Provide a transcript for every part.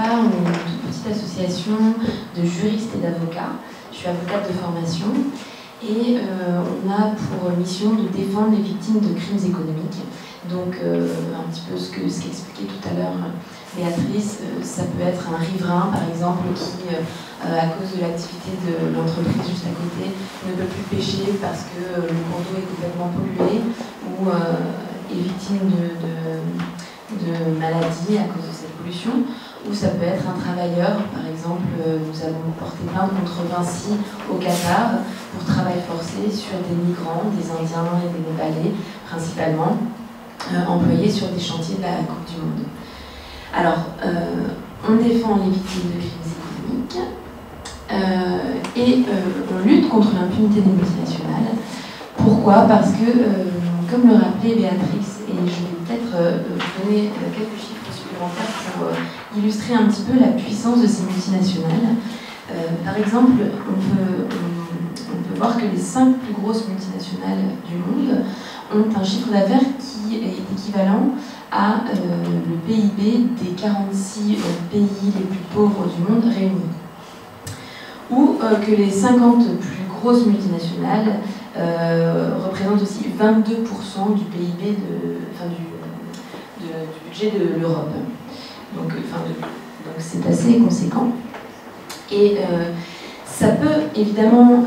part, on est une toute petite association de juristes et d'avocats. Je suis avocate de formation et on a pour mission de défendre les victimes de crimes économiques. Donc un petit peu ce qu'expliquait tout à l'heure Béatrice, ça peut être un riverain par exemple qui, à cause de l'activité de l'entreprise juste à côté, ne peut plus pêcher parce que le cours d'eau est complètement pollué ou est victime de maladies à cause de cette pollution. Ou ça peut être un travailleur, par exemple, nous avons porté plainte contre Vinci au Qatar pour travail forcé sur des migrants, des Indiens et des Népalais principalement, employés sur des chantiers de la Coupe du Monde. Alors, on défend les victimes de crimes économiques et on lutte contre l'impunité des multinationales. Pourquoi? Parce que, comme le rappelait Béatrice, et je vais peut-être vous donner quelques chiffres supplémentaires pour illustrer un petit peu la puissance de ces multinationales. Par exemple, on peut voir que les 5 plus grosses multinationales du monde ont un chiffre d'affaires qui est équivalent à le PIB des 46 pays les plus pauvres du monde réunis. Ou que les 50 plus grosses multinationales représentent aussi 22% du PIB du budget de l'Europe. Donc c'est assez conséquent. Et ça peut évidemment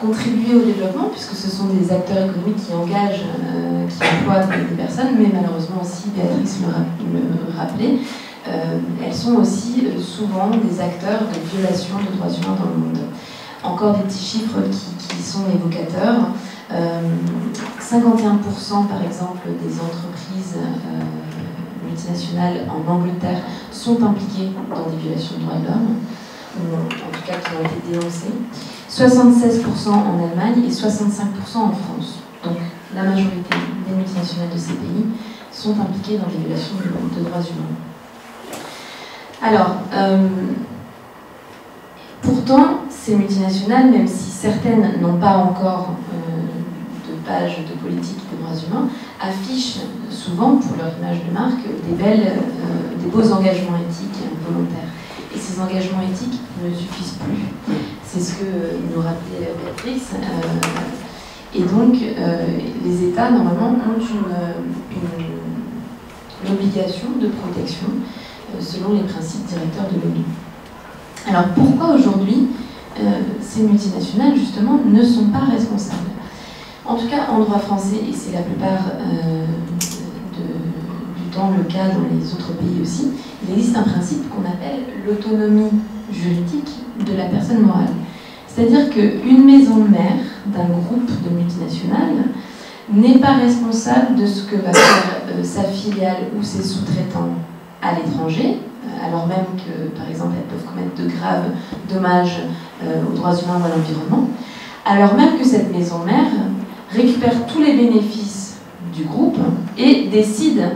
contribuer au développement, puisque ce sont des acteurs économiques qui engagent, qui emploient des personnes, mais malheureusement aussi, Béatrice le rappelait, elles sont aussi souvent des acteurs de violation de droits humains dans le monde. Encore des petits chiffres qui sont évocateurs. 51% par exemple des entreprises multinationales en Angleterre sont impliquées dans des violations de droits de l'homme, ou en tout cas qui ont été dénoncées. 76% en Allemagne et 65% en France. Donc la majorité des multinationales de ces pays sont impliquées dans des violations de droits humains. Alors, pourtant, ces multinationales, même si certaines n'ont pas encore de page de politique des droits humains, affichent souvent, pour leur image de marque, des beaux engagements éthiques volontaires. Et ces engagements éthiques ne suffisent plus. C'est ce que nous rappelait Béatrice. Et donc, les États, normalement, ont une obligation de protection selon les principes directeurs de l'ONU. Alors, pourquoi aujourd'hui ces multinationales, justement, ne sont pas responsables? En tout cas, en droit français, et c'est la plupart du temps le cas dans les autres pays aussi, il existe un principe qu'on appelle l'autonomie juridique de la personne morale. C'est-à-dire qu'une maison mère d'un groupe de multinationales n'est pas responsable de ce que va faire sa filiale ou ses sous-traitants à l'étranger, alors même que, par exemple, elles peuvent commettre de graves dommages aux droits humains ou à l'environnement, alors même que cette maison mère récupère tous les bénéfices du groupe et décide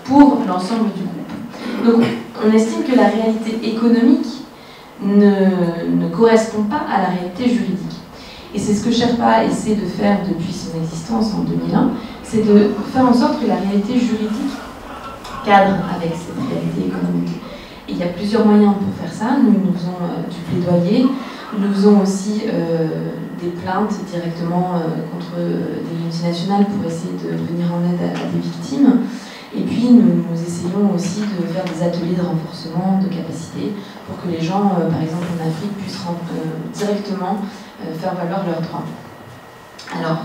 pour l'ensemble du groupe. Donc, on estime que la réalité économique ne correspond pas à la réalité juridique. Et c'est ce que Sherpa essaie de faire depuis son existence en 2001, c'est de faire en sorte que la réalité juridique cadre avec cette réalité économique. Et il y a plusieurs moyens pour faire ça. Nous faisons du plaidoyer, nous faisons aussi des plaintes directement contre des multinationales pour essayer de venir en aide à des victimes. Et puis nous essayons aussi de faire des ateliers de renforcement de capacité pour que les gens, par exemple en Afrique, puissent directement faire valoir leurs droits. Alors,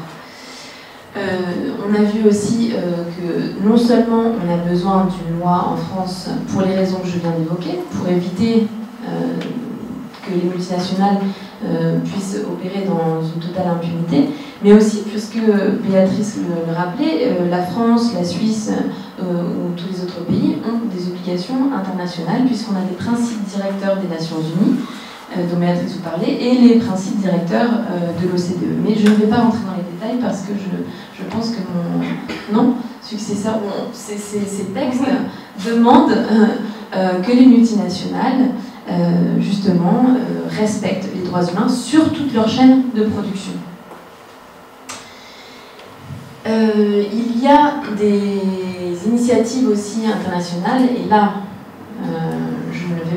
on a vu aussi que non seulement on a besoin d'une loi en France pour les raisons que je viens d'évoquer, pour éviter que les multinationales puissent opérer dans une totale impunité, mais aussi, puisque Béatrice le rappelait, la France, la Suisse ou tous les autres pays ont des obligations internationales, puisqu'on a des principes directeurs des Nations Unies, dont Béatrice vous parlait, et les principes directeurs de l'OCDE. Mais je ne vais pas rentrer dans les détails parce que je pense que mon successeur, ces textes demandent que les multinationales, justement, respectent les droits humains sur toute leur chaîne de production. Il y a des initiatives aussi internationales, et là,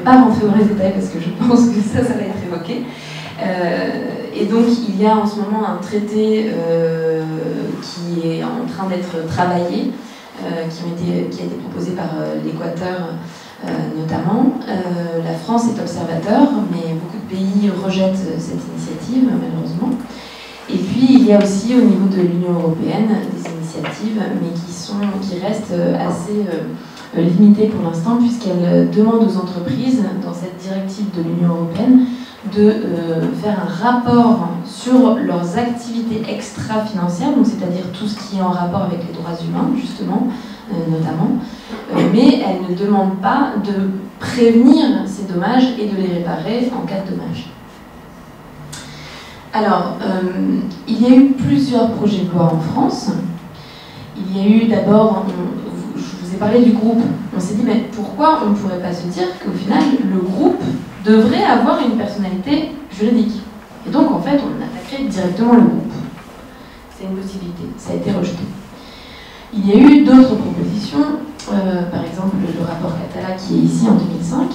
pas rentrer dans les détails parce que je pense que ça va être évoqué. Et donc il y a en ce moment un traité qui est en train d'être travaillé, qui a été proposé par l'Équateur notamment. La France est observateur, mais beaucoup de pays rejettent cette initiative, malheureusement. Et puis il y a aussi au niveau de l'Union européenne des initiatives, mais qui restent assez limitées pour l'instant, puisqu'elles demandent aux entreprises, dans cette directive de l'Union européenne, de faire un rapport sur leurs activités extra-financières, donc c'est-à-dire tout ce qui est en rapport avec les droits humains, justement, notamment, mais elles ne demandent pas de prévenir ces dommages et de les réparer en cas de dommages. Alors, il y a eu plusieurs projets de loi en France. Il y a eu d'abord, je vous ai parlé du groupe, on s'est dit, mais pourquoi on ne pourrait pas se dire qu'au final, le groupe devrait avoir une personnalité juridique? Et donc, en fait, on attaquerait directement le groupe. C'est une possibilité, ça a été rejeté. Il y a eu d'autres propositions, par exemple le rapport Catala qui est ici en 2005,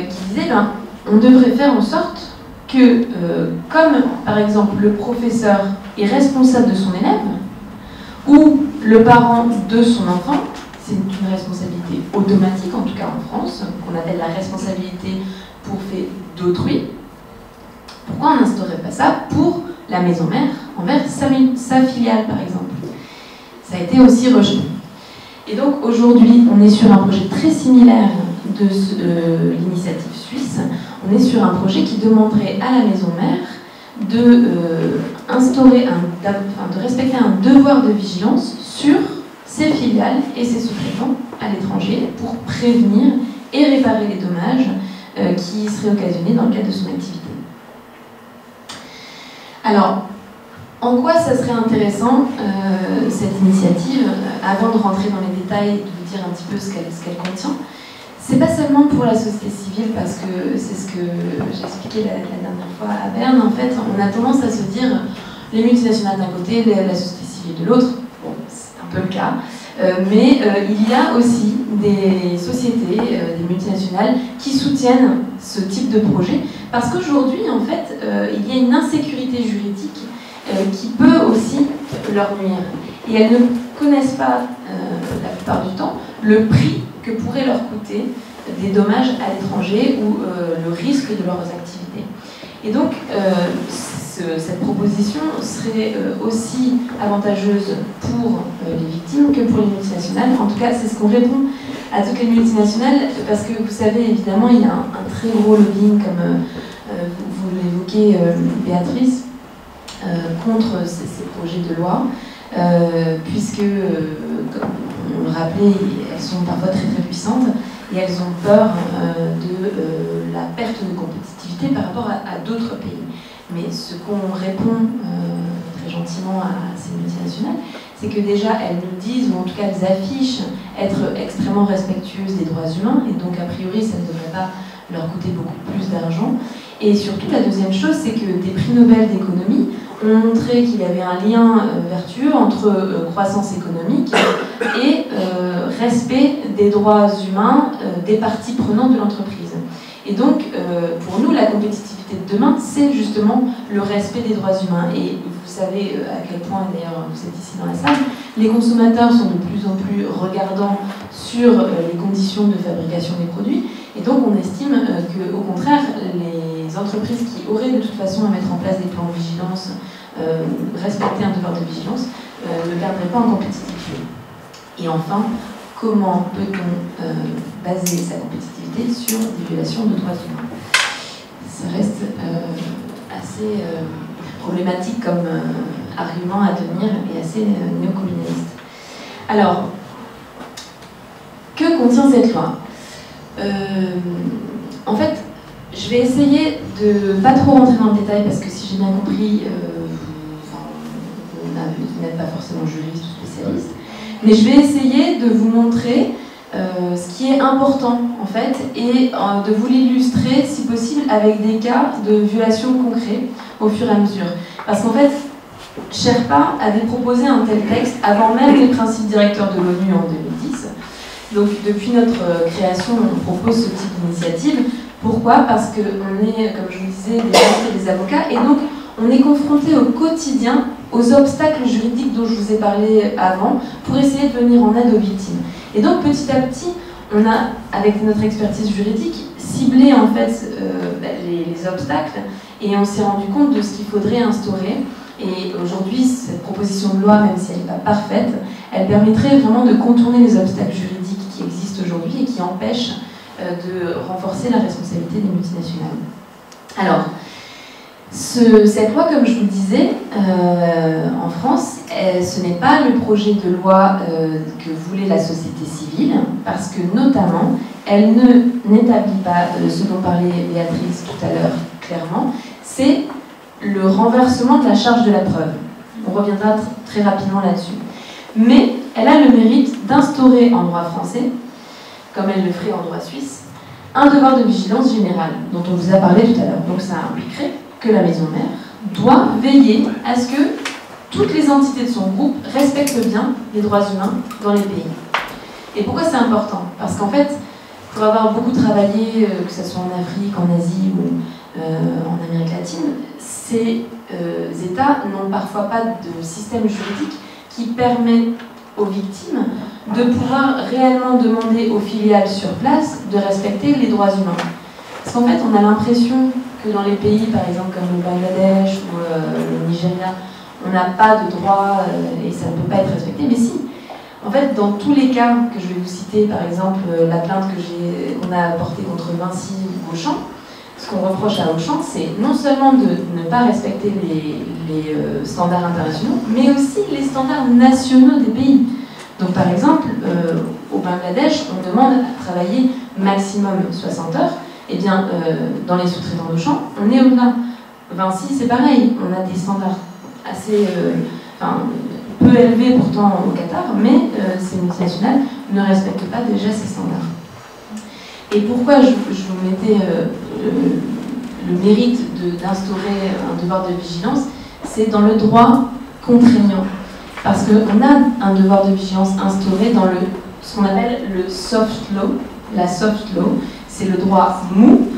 qui disait, ben, on devrait faire en sorte que, comme par exemple le professeur est responsable de son élève, ou le parent de son enfant, c'est une responsabilité automatique, en tout cas en France, qu'on appelle la responsabilité pour fait d'autrui. Pourquoi on n'instaurerait pas ça pour la maison mère envers sa filiale, par exemple? Ça a été aussi rejeté. Et donc aujourd'hui, on est sur un projet très similaire de l'initiative suisse. On est sur un projet qui demanderait à la maison mère de respecter un devoir de vigilance sur ses filiales et ses sous-traitants à l'étranger pour prévenir et réparer les dommages qui seraient occasionnés dans le cadre de son activité. Alors, en quoi ça serait intéressant, cette initiative, avant de rentrer dans les détails et de vous dire un petit peu ce qu'elle contient? C'est pas seulement pour la société civile, parce que c'est ce que j'expliquais la dernière fois à Berne. En fait, on a tendance à se dire les multinationales d'un côté, la société civile de l'autre. Bon, c'est un peu le cas. Mais il y a aussi des sociétés, des multinationales, qui soutiennent ce type de projet, parce qu'aujourd'hui, en fait, il y a une insécurité juridique qui peut aussi leur nuire. Et elles ne connaissent pas, la plupart du temps, le prix que pourrait leur coûter des dommages à l'étranger ou le risque de leurs activités. Et donc, cette proposition serait aussi avantageuse pour les victimes que pour les multinationales. En tout cas, c'est ce qu'on répond à toutes les multinationales, parce que vous savez, évidemment, il y a un très gros lobbying, comme vous l'évoquez, Béatrice, contre ces projets de loi, puisque, comme on le rappelait, elles sont parfois très très puissantes et elles ont peur de la perte de compétitivité par rapport à d'autres pays. Mais ce qu'on répond très gentiment à ces multinationales, c'est que déjà elles nous disent, ou en tout cas elles affichent, être extrêmement respectueuses des droits humains, et donc a priori ça ne devrait pas leur coûter beaucoup plus d'argent. Et surtout, la deuxième chose, c'est que des prix Nobel d'économie ont montré qu'il y avait un lien vertueux entre croissance économique et respect des droits humains des parties prenantes de l'entreprise. Et donc, pour nous, la compétitivité de demain, c'est justement le respect des droits humains. Et vous savez à quel point, d'ailleurs, vous êtes ici dans la salle, les consommateurs sont de plus en plus regardants sur les conditions de fabrication des produits. Et donc, on estime qu'au contraire, les entreprises qui auraient de toute façon à mettre en place des plans de vigilance, respecter un devoir de vigilance, ne perdraient pas en compétitivité. Et enfin, comment peut-on baser sa compétitivité sur des violations de droits humains? Ça reste assez problématique comme argument à tenir et assez néocolonialiste. Alors, que contient cette loi? En fait, je vais essayer de ne pas trop rentrer dans le détail, parce que si j'ai bien compris, vous n'êtes pas forcément juriste ou spécialiste, mais je vais essayer de vous montrer ce qui est important en fait, et de vous l'illustrer si possible avec des cas de violation concrets au fur et à mesure. Parce qu'en fait, Sherpa avait proposé un tel texte avant même les principes directeurs de l'ONU en 2010, Donc depuis notre création, on propose ce type d'initiative. Pourquoi? Parce qu'on est, comme je vous disais, des juristes et des avocats, et donc on est confronté au quotidien aux obstacles juridiques dont je vous ai parlé avant, pour essayer de venir en aide aux victimes. Et donc petit à petit, on a, avec notre expertise juridique, ciblé en fait les obstacles, et on s'est rendu compte de ce qu'il faudrait instaurer. Et aujourd'hui, cette proposition de loi, même si elle n'est pas parfaite, elle permettrait vraiment de contourner les obstacles juridiques qui existent aujourd'hui et qui empêchent de renforcer la responsabilité des multinationales. Alors, cette loi, comme je vous le disais, en France, ce n'est pas le projet de loi que voulait la société civile, parce que notamment, elle n'établit pas ce dont parlait Béatrice tout à l'heure clairement, c'est le renversement de la charge de la preuve. On reviendra très rapidement là-dessus. Mais elle a le mérite d'instaurer en droit français, comme elle le ferait en droit suisse, un devoir de vigilance générale, dont on vous a parlé tout à l'heure. Donc ça impliquerait que la maison mère doit veiller à ce que toutes les entités de son groupe respectent bien les droits humains dans les pays. Et pourquoi c'est important? Parce qu'en fait, pour avoir beaucoup travaillé, que ce soit en Afrique, en Asie ou en Amérique latine, ces États n'ont parfois pas de système juridique qui permet aux victimes de pouvoir réellement demander aux filiales sur place de respecter les droits humains. Parce qu'en fait, on a l'impression que dans les pays, par exemple, comme le Bangladesh ou le Nigeria, on n'a pas de droits et ça ne peut pas être respecté, mais si. En fait, dans tous les cas que je vais vous citer, par exemple, la plainte qu'on a portée contre Vinci ou Auchan, ce qu'on reproche à Auchan, c'est non seulement de ne pas respecter les standards internationaux, mais aussi les standards nationaux des pays. Donc par exemple, au Bangladesh, on demande à travailler maximum 60 heures. Eh bien, dans les sous-traitants d'Auchan, on est au-delà. Vinci, c'est pareil, on a des standards assez peu élevés pourtant au Qatar, mais ces multinationales ne respectent pas déjà ces standards. Et pourquoi je vous mettais le mérite d'instaurer un devoir de vigilance, c'est dans le droit contraignant. Parce qu'on a un devoir de vigilance instauré dans ce qu'on appelle le soft law. La soft law, c'est le droit mou.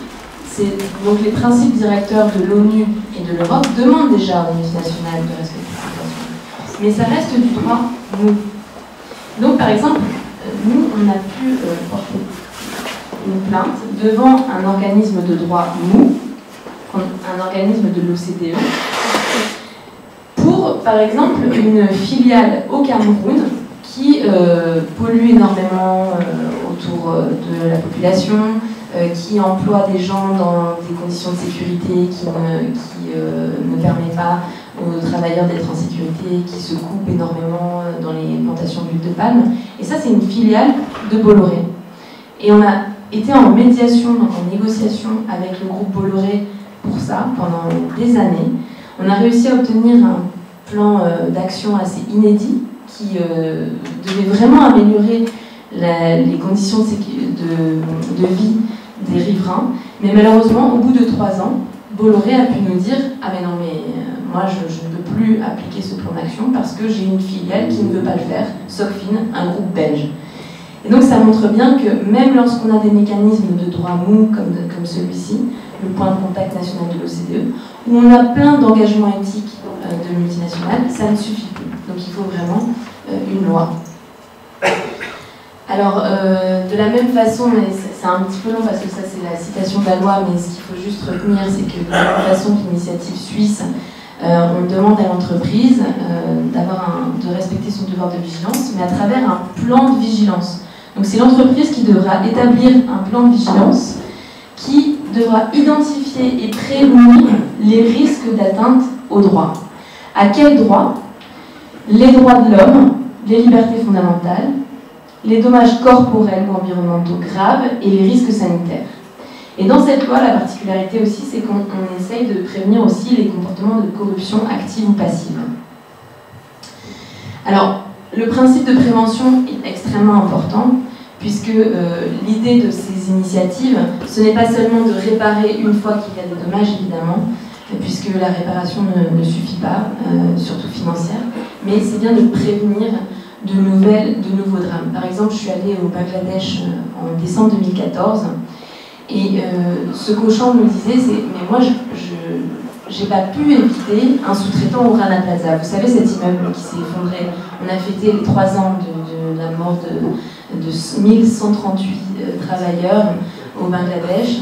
Donc les principes directeurs de l'ONU et de l'Europe demandent déjà aux multinationales de respecter ces principes. Mais ça reste du droit mou. Donc par exemple, nous, on a pu porter une plainte devant un organisme de droit mou, un organisme de l'OCDE, pour, par exemple, une filiale au Cameroun qui pollue énormément autour de la population, qui emploie des gens dans des conditions de sécurité qui ne permet pas aux travailleurs d'être en sécurité, qui se coupe énormément dans les plantations d'huile de palme. Et ça, c'est une filiale de Bolloré. Et on a été en médiation, donc en négociation avec le groupe Bolloré pour ça pendant des années. On a réussi à obtenir un plan d'action assez inédit qui devait vraiment améliorer les conditions de vie des riverains. Mais malheureusement, au bout de 3 ans, Bolloré a pu nous dire « Ah mais non, mais moi je ne peux plus appliquer ce plan d'action parce que j'ai une filiale qui ne veut pas le faire, Socfin, un groupe belge. » Et donc ça montre bien que même lorsqu'on a des mécanismes de droit mou comme celui-ci, le point de contact national de l'OCDE, où on a plein d'engagements éthiques de multinationales, ça ne suffit plus. Donc il faut vraiment une loi. Alors, de la même façon, mais c'est un petit peu long parce que ça c'est la citation de la loi, mais ce qu'il faut juste retenir, c'est que de la même façon que l'initiative suisse, on demande à l'entreprise de respecter son devoir de vigilance, mais à travers un plan de vigilance. Donc c'est l'entreprise qui devra établir un plan de vigilance qui devra identifier et prévenir les risques d'atteinte aux droits. À quels droits? Les droits de l'homme, les libertés fondamentales, les dommages corporels ou environnementaux graves et les risques sanitaires. Et dans cette loi, la particularité aussi, c'est qu'on essaye de prévenir aussi les comportements de corruption active ou passive. Alors, le principe de prévention est extrêmement important, puisque l'idée de ces initiatives, ce n'est pas seulement de réparer une fois qu'il y a des dommages, évidemment, puisque la réparation ne suffit pas, surtout financière, mais c'est bien de prévenir de nouveaux drames. Par exemple, je suis allée au Bangladesh en décembre 2014, et ce qu'Auchan me disait, c'est « mais moi, j'ai pas pu éviter un sous-traitant au Rana Plaza ». Vous savez, cet immeuble qui s'est effondré. On a fêté les 3 ans de la mort de 1138 travailleurs au Bangladesh.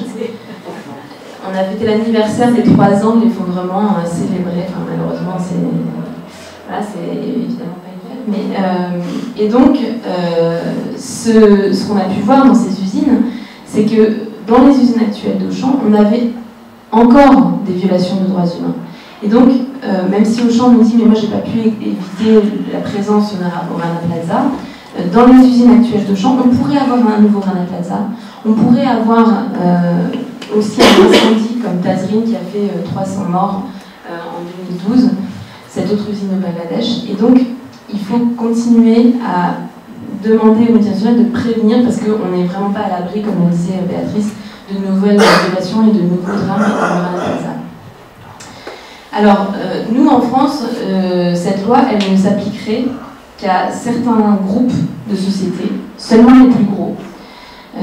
On a fêté l'anniversaire des 3 ans de l'effondrement célébré. Enfin, malheureusement, c'est évidemment pas une fête. Mais, et donc, ce qu'on a pu voir dans ces usines, c'est que dans les usines actuelles d'Auchan, on avait encore des violations de droits humains. Et donc, même si Auchan nous dit « mais moi, j'ai pas pu éviter la présence au Rana Plaza », dans les usines actuelles d'Auchan, on pourrait avoir un nouveau Rana Plaza, on pourrait avoir aussi un incendie comme Tazreen qui a fait 300 morts en 2012, cette autre usine au Bangladesh. Et donc, il faut continuer à demander aux multinationales de prévenir, parce qu'on n'est vraiment pas à l'abri, comme le disait Béatrice, de nouvelles violations et de nouveaux drames dans le Rana Plaza. Alors, nous en France, cette loi, elle ne s'appliquerait qu'à certains groupes de sociétés, seulement les plus gros.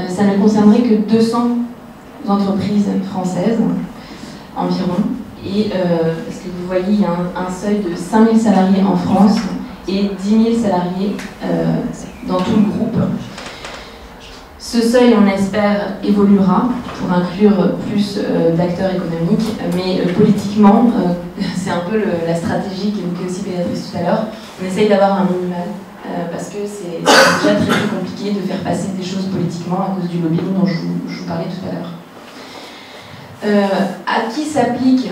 Ça ne concernerait que 200 entreprises françaises environ. Et parce que vous voyez, il y a un seuil de 5000 salariés en France et 10 000 salariés dans tout le groupe. Ce seuil, on espère, évoluera pour inclure plus d'acteurs économiques, mais politiquement, c'est un peu la stratégie qu'évoquait aussi Béatrice tout à l'heure. On essaye d'avoir un minimal, parce que c'est déjà très compliqué de faire passer des choses politiquement à cause du lobbying dont je vous parlais tout à l'heure. À qui s'applique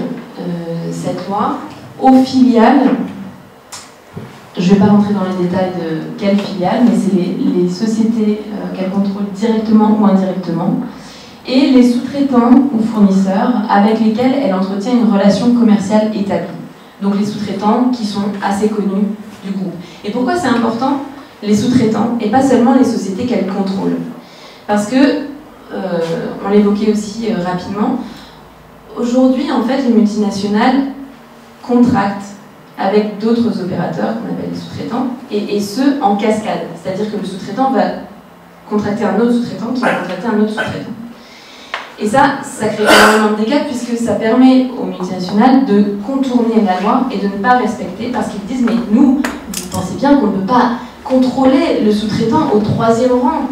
cette loi? Aux filiales. Je ne vais pas rentrer dans les détails de quelles filiales, mais c'est les sociétés qu'elle contrôle directement ou indirectement, et les sous-traitants ou fournisseurs avec lesquels elle entretient une relation commerciale établie. Donc les sous-traitants qui sont assez connus du groupe. Et pourquoi c'est important, les sous-traitants, et pas seulement les sociétés qu'elle contrôle? Parce que, on l'évoquait aussi rapidement, aujourd'hui, en fait, les multinationales contractent avec d'autres opérateurs qu'on appelle les sous-traitants, et ce, en cascade. C'est-à-dire que le sous-traitant va contracter un autre sous-traitant qui va contracter un autre sous-traitant. Et ça crée énormément de dégâts puisque ça permet aux multinationales de contourner la loi et de ne pas respecter, parce qu'ils disent « mais nous, vous pensez bien qu'on ne peut pas contrôler le sous-traitant au 3e rang ».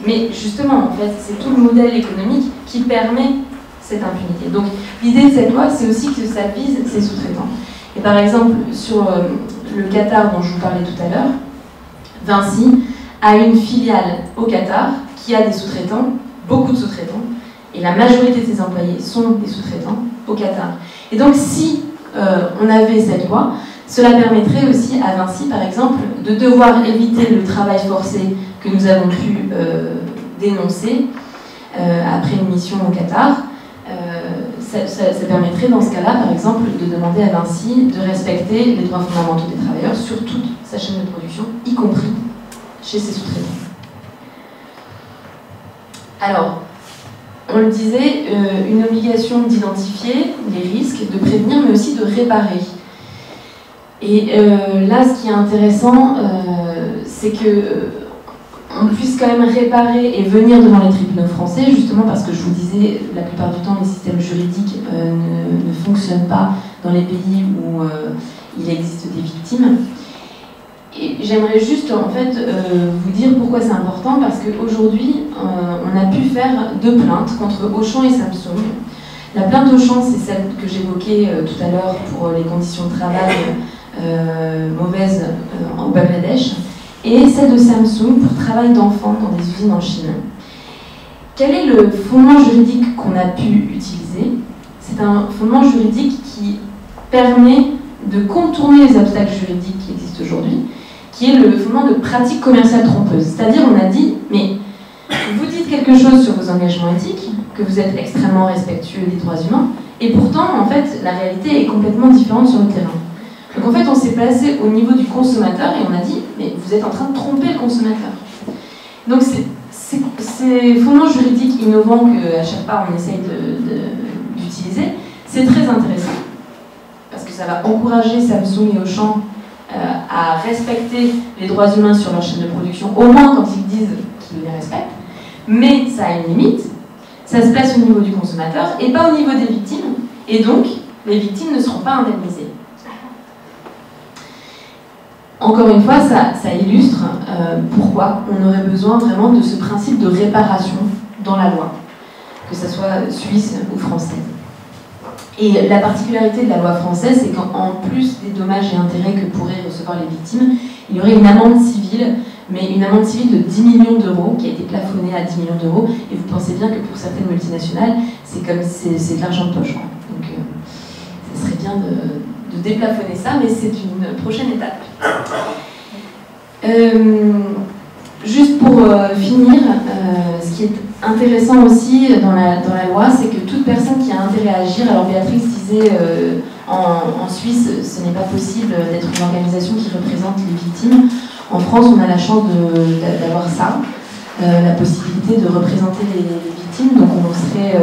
Mais justement, en fait, c'est tout le modèle économique qui permet cette impunité. Donc l'idée de cette loi, c'est aussi que ça vise ces sous-traitants. Et par exemple, sur le Qatar dont je vous parlais tout à l'heure, Vinci a une filiale au Qatar qui a des sous-traitants, beaucoup de sous-traitants, et la majorité de ses employés sont des sous-traitants au Qatar. Et donc si on avait cette loi, cela permettrait aussi à Vinci, par exemple, de devoir éviter le travail forcé que nous avons pu dénoncer après une mission au Qatar. Ça permettrait dans ce cas-là, par exemple, de demander à Vinci de respecter les droits fondamentaux des travailleurs sur toute sa chaîne de production, y compris chez ses sous-traitants. Alors, on le disait, une obligation d'identifier les risques, de prévenir, mais aussi de réparer. Et là, ce qui est intéressant, c'est que on puisse quand même réparer et venir devant les tribunaux français, justement parce que je vous disais, la plupart du temps, les systèmes juridiques ne fonctionnent pas dans les pays où il existe des victimes. Et j'aimerais juste, en fait, vous dire pourquoi c'est important, parce qu'aujourd'hui, on a pu faire 2 plaintes contre Auchan et Samsung. La plainte Auchan, c'est celle que j'évoquais tout à l'heure pour les conditions de travail mauvaises au Bangladesh, et celle de Samsung pour travail d'enfants dans des usines en Chine. Quel est le fondement juridique qu'on a pu utiliser? C'est un fondement juridique qui permet de contourner les obstacles juridiques qui existent aujourd'hui, qui est le fondement de pratique commerciale trompeuse. C'est-à-dire, on a dit, mais vous dites quelque chose sur vos engagements éthiques, que vous êtes extrêmement respectueux des droits humains, et pourtant, en fait, la réalité est complètement différente sur le terrain. Donc en fait, on s'est placé au niveau du consommateur et on a dit, mais vous êtes en train de tromper le consommateur. Donc ces fondements juridiques innovants qu'à chaque pas on essaye d'utiliser, c'est très intéressant, parce que ça va encourager Samsung et Auchan à respecter les droits humains sur leur chaîne de production, au moins quand ils disent qu'ils les respectent, mais ça a une limite, ça se place au niveau du consommateur et pas au niveau des victimes, et donc les victimes ne seront pas indemnisées. Encore une fois, ça illustre pourquoi on aurait besoin vraiment de ce principe de réparation dans la loi, que ce soit suisse ou française. Et la particularité de la loi française, c'est qu'en plus des dommages et intérêts que pourraient recevoir les victimes, il y aurait une amende civile, mais une amende civile de 10 millions d'euros, qui a été plafonnée à 10 millions d'euros, et vous pensez bien que pour certaines multinationales, c'est de l'argent de poche, quoi. Donc ça serait bien de déplafonner ça, mais c'est une prochaine étape. Juste pour finir, ce qui est intéressant aussi dans la loi, c'est que toute personne qui a intérêt à agir, alors Béatrice disait en Suisse, ce n'est pas possible d'être une organisation qui représente les victimes. En France, on a la chance d'avoir ça, la possibilité de représenter les victimes, donc on serait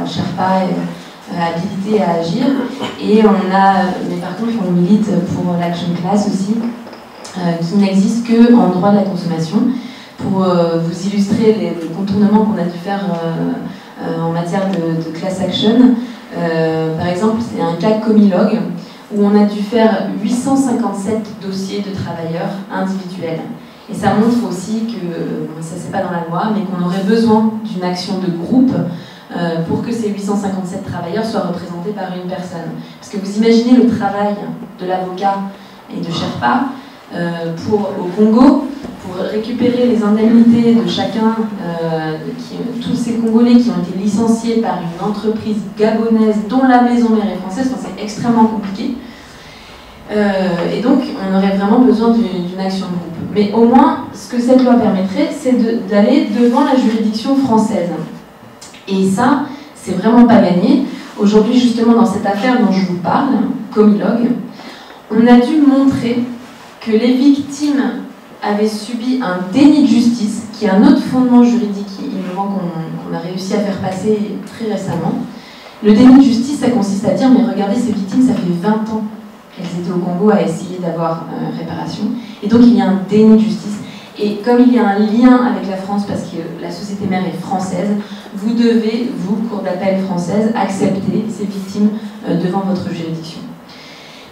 Sherpa habilité à agir. Et mais par contre, on milite pour l'Action Class aussi, qui n'existe qu'en droit de la consommation. Pour vous illustrer les contournements qu'on a dû faire en matière de class action, par exemple, c'est un cas Comilogue où on a dû faire 857 dossiers de travailleurs individuels. Et ça montre aussi que, ça c'est pas dans la loi, mais qu'on aurait besoin d'une action de groupe pour que ces 857 travailleurs soient représentés par une personne. Parce que vous imaginez le travail de l'avocat et de Sherpa au Congo, pour récupérer les indemnités de chacun, tous ces Congolais qui ont été licenciés par une entreprise gabonaise dont la maison mère est française, c'est extrêmement compliqué. Et donc, on aurait vraiment besoin d'une action de groupe. Mais au moins, ce que cette loi permettrait, c'est d'aller devant la juridiction française. Et ça, c'est vraiment pas gagné. Aujourd'hui, justement, dans cette affaire dont je vous parle, Comilogue, on a dû montrer que les victimes avaient subi un déni de justice, qui est un autre fondement juridique innovant qu'on a réussi à faire passer très récemment. Le déni de justice, ça consiste à dire, mais regardez, ces victimes, ça fait 20 ans qu'elles étaient au Congo à essayer d'avoir réparation, et donc il y a un déni de justice. Et comme il y a un lien avec la France, parce que la société mère est française, vous devez, vous, Cour d'appel française, accepter ces victimes devant votre juridiction.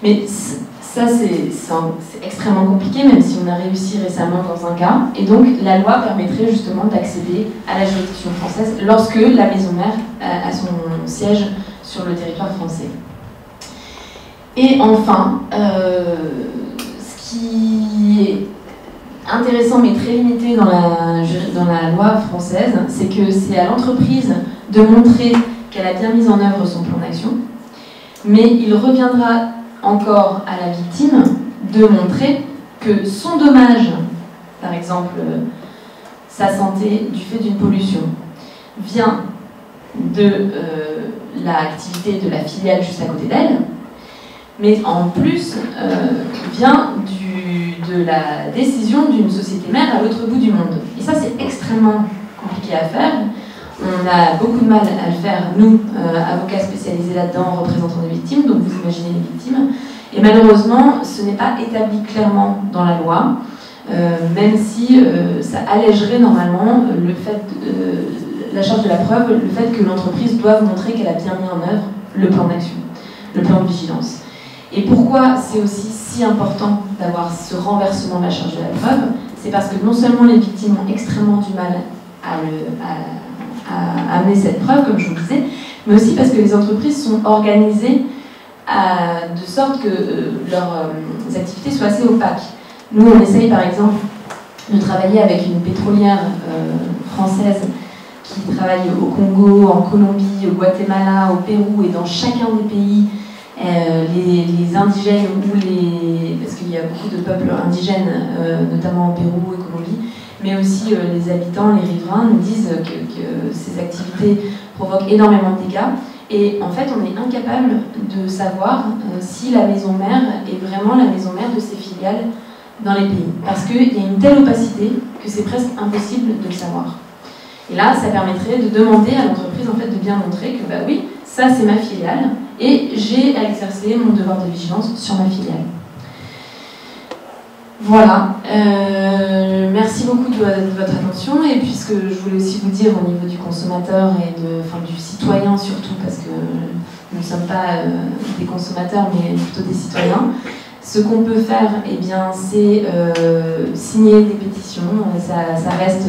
Mais ça, c'est extrêmement compliqué, même si on a réussi récemment dans un cas. Et donc, la loi permettrait justement d'accéder à la juridiction française lorsque la maison mère a son siège sur le territoire français. Et enfin, ce qui est intéressant mais très limité dans la loi française, c'est que c'est à l'entreprise de montrer qu'elle a bien mis en œuvre son plan d'action, mais il reviendra encore à la victime de montrer que son dommage, par exemple sa santé du fait d'une pollution, vient de l'activité de la filiale juste à côté d'elle, mais en plus vient de la décision d'une société mère à l'autre bout du monde. Et ça, c'est extrêmement compliqué à faire. On a beaucoup de mal à le faire, nous, avocats spécialisés là-dedans, représentants des victimes, donc vous imaginez les victimes. Et malheureusement, ce n'est pas établi clairement dans la loi, même si ça allégerait normalement le fait la charge de la preuve, le fait que l'entreprise doive montrer qu'elle a bien mis en œuvre le plan d'action, le plan de vigilance. Et pourquoi c'est aussi si important d'avoir ce renversement de la charge de la preuve? C'est parce que non seulement les victimes ont extrêmement du mal à amener cette preuve, comme je vous disais, mais aussi parce que les entreprises sont organisées de sorte que leurs activités soient assez opaques. Nous, on essaye par exemple de travailler avec une pétrolière française qui travaille au Congo, en Colombie, au Guatemala, au Pérou, et dans chacun des pays, les indigènes parce qu'il y a beaucoup de peuples indigènes, notamment au Pérou et Colombie, mais aussi les habitants, les riverains nous disent que ces activités provoquent énormément de dégâts. Et en fait, on est incapable de savoir si la maison mère est vraiment la maison mère de ses filiales dans les pays. Parce qu'il y a une telle opacité que c'est presque impossible de le savoir. Et là, ça permettrait de demander à l'entreprise en fait, de bien montrer que, bah oui, ça c'est ma filiale, et j'ai à exercer mon devoir de vigilance sur ma filiale. Voilà, merci beaucoup de votre attention, et puis ce que je voulais aussi vous dire au niveau du consommateur et du citoyen surtout, parce que nous ne sommes pas des consommateurs mais plutôt des citoyens. Ce qu'on peut faire, eh bien, c'est signer des pétitions. Ça reste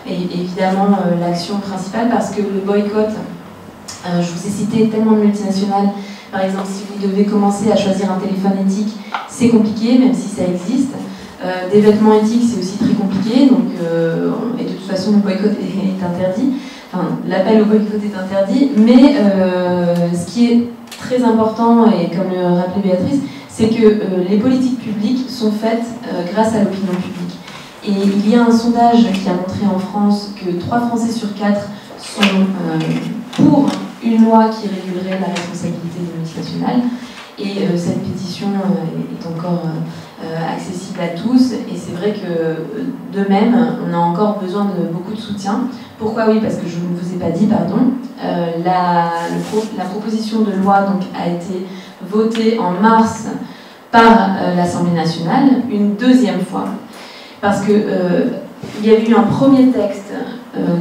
évidemment l'action principale, parce que le boycott, je vous ai cité tellement de multinationales. Par exemple, si vous devez commencer à choisir un téléphone éthique, c'est compliqué, même si ça existe. Des vêtements éthiques, c'est aussi très compliqué, donc, et de toute façon, le boycott est interdit. Enfin, l'appel au boycott est interdit, mais ce qui est très important, et comme le rappelait Béatrice, c'est que les politiques publiques sont faites grâce à l'opinion publique. Et il y a un sondage qui a montré en France que 3 Français sur 4 sont pour une loi qui régulerait la responsabilité des multinationales. Et cette pétition est encore accessible à tous. Et c'est vrai que, de même, on a encore besoin de beaucoup de soutien. Pourquoi? Oui, parce que je ne vous ai pas dit, pardon. La proposition de loi donc, a été votée en mars par l'Assemblée nationale, une deuxième fois. Parce que il y a eu un premier texte,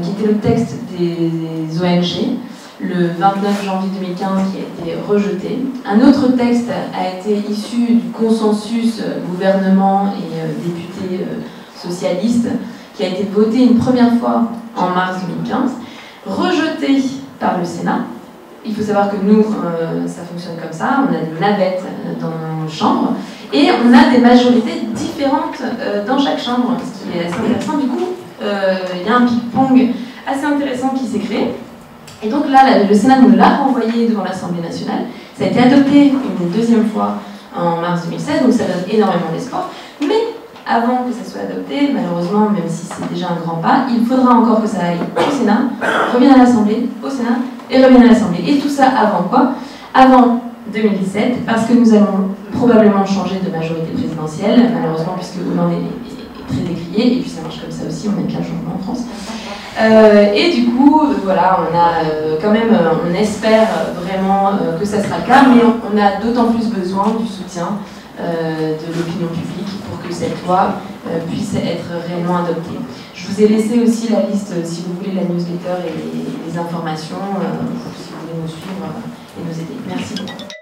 qui était le texte des ONG, le 29 janvier 2015, qui a été rejeté. Un autre texte a été issu du consensus gouvernement et députés socialistes, qui a été voté une première fois en mars 2015, rejeté par le Sénat. Il faut savoir que nous, ça fonctionne comme ça, on a des navettes dans nos chambres, et on a des majorités différentes dans chaque chambre, ce qui est assez intéressant. Du coup, il y a un ping-pong assez intéressant qui s'est créé. Et donc là, le Sénat nous l'a renvoyé devant l'Assemblée nationale. Ça a été adopté une deuxième fois en mars 2016, donc ça donne énormément d'espoir. Mais avant que ça soit adopté, malheureusement, même si c'est déjà un grand pas, il faudra encore que ça aille au Sénat, revienne à l'Assemblée, au Sénat, et revienne à l'Assemblée. Et tout ça avant quoi? Avant 2017, parce que nous allons probablement changer de majorité présidentielle, malheureusement, puisque Hollande est très décrié, et puis ça marche comme ça aussi, on aime bien le changement en France. Et du coup, voilà, on a quand même, on espère vraiment que ça sera le cas, mais on a d'autant plus besoin du soutien de l'opinion publique pour que cette loi puisse être réellement adoptée. Je vous ai laissé aussi la liste, si vous voulez, la newsletter et les informations, si vous voulez nous suivre et nous aider. Merci beaucoup.